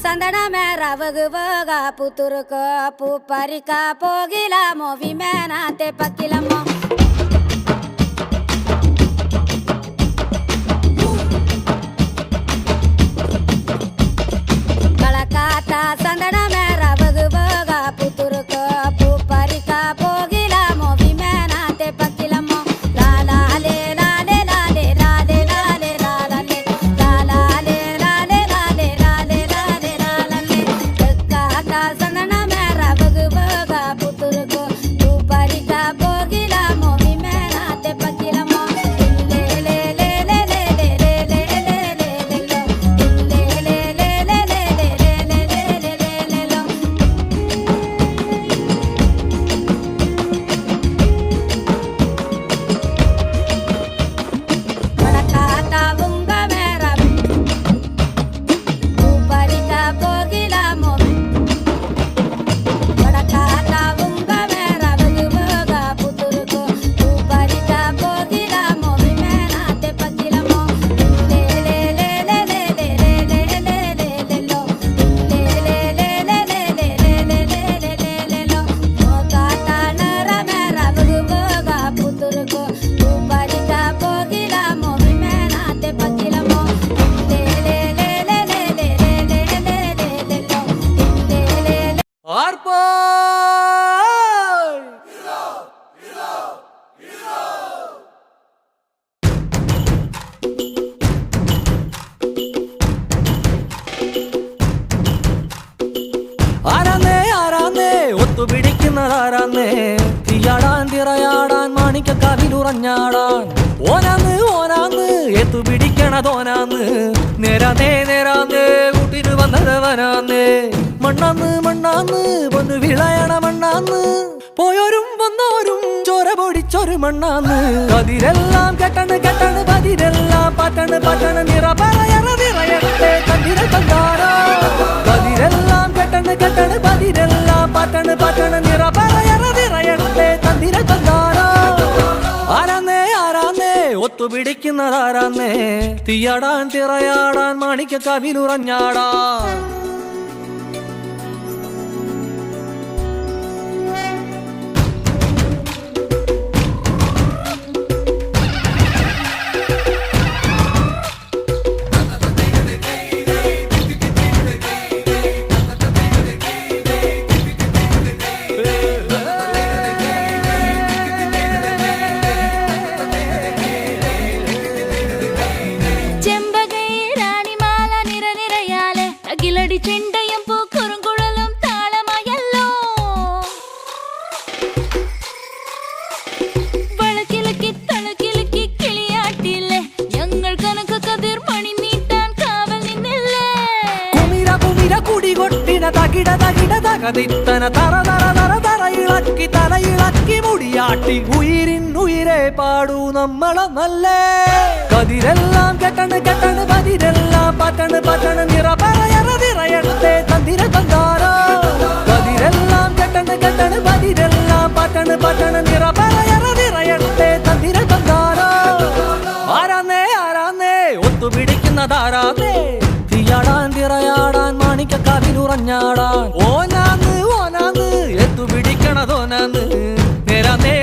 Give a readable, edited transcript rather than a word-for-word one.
ಸಂದಣ ಮೇರ ವಗುವಾಗ ಪುತುರುಕ ಪೂ ಪರಿಕ ಪೋಗಿಲ ಮೋವಿ ಮೇನಾತೆ ಪಕ್ಕಿಲಮ್ಮ ಕಳಕಾತ ಸಂದಣ ಮೇರ ವಗುವಾಗ ಪುತುರುಕ ಪೂ ಪರಿಕ ಪೋಗಿಲ ಮೋವಿ ಮೇನಾತೆ ಪಕ್ಕಿಲಮ್ಮ ಲಾಲಾಲೆ ಲಾಲೆ ಲಾಲೆ ಲಾಲೆ ಲಾಲೆ ಲಾಲೆ ಲಾಲಾಲೆ ಲಾಲೆ ಲಾಲೆ ಲಾಲೆ ಲಾಲೆ ಲಾಲೆ ಕಕ್ಕಾತ ಸಂದಣ ಮೇರ ವಗುವಾಗ ಪುತುರುಕ ಪೂ ಪರಿಕ ಪೋಗಿಲ ಮೋವಿ ಮೇನಾತೆ ಪಕ್ಕಿಲಮ್ಮ പിടിക്കുന്നതാരാന്നേ തീയാടാൻ തിറയാടാൻ മാണിക്കക്കാവിലുറഞ്ഞാടാൻ ഓനാന്ന് ഓനാന്ന് എത്തു പിടിക്കണതോനാന്ന് നേരാന്നേ നേരാന്നേ കൂട്ടിന് വന്നതവനാന്നേ മണ്ണാന്ന് മണ്ണാന്ന് വന്ന് വിളയണ മണ്ണാന്ന് പോയോരും വന്നോരും ചോര പൊടിച്ചൊരു മണ്ണാന്ന് കതിരെല്ലാം കെട്ടണ് കെട്ടണ് പതിരെല്ലാം പറ്റണ് പറ്റണ് നിറ പറയണ നിറയട്ടെ കതിര കണ്ടാടാ കതിരെല്ലാം കെട്ടണ് കെട്ടണ് പതിരെല്ലാം പറ്റണ് പറ്റണ് നിറ പറയണ നിറയട്ടെ കതിര കണ്ടാടാ ആരാന്നേ ആരാന്നേ ഒത്തുപിടിക്കുന്നതാരാന്നേ തീയാടാൻ തിറയാടാൻ മാണിക്കക്കാവിലുറഞ്ഞാടാ ചെണ്ടയും പൂക്കുറുങ്കുഴലും താളമായല്ലോ വളക്കിലക്കി തളക്കിലക്കി കിളിയാട്ടില്ലേ ഞങ്ങൾ കനക കതിർ മണി നീട്ടാൻ കാവൽ നിന്നില്ലേ കുമിര കുമിര കുടി കൊട്ടിന തകിട തകിട തകതിത്തന തറ തറ തറ തറ ഇളക്കി തല ഇളക്കി മുടിയാട്ടി ഉയിരിൻ ഉയിരെ പാടൂ നമ്മളെ നല്ലേ കതിരെല്ലാം കെട്ടണ് കെട്ടണ് പതിരെല്ലാം പറ്റണ് പറ്റണ് നിറ പറയണ നിറയട്ടെ തന്തിര തന്താരോ കതിരെല്ലാം കെട്ടണ് കെട്ടണ് പതിരെല്ലാം പറ്റണ് പറ്റണ് നിറ പറയണ നിറയട്ടെ തന്തിര തന്താരോ ആരാന്നേ ആരാന്നേ ഒത്തുപിടിക്കുന്നതാരാന്നേ തീയാടാൻ തിറയാടാൻ മാണിക്കക്കാവിലുറഞ്ഞാടാൻ ഓനാന്ന് ഓനാന്ന് എത്തു പിടിക്കണതോനാന്ന് നേരാന്നേ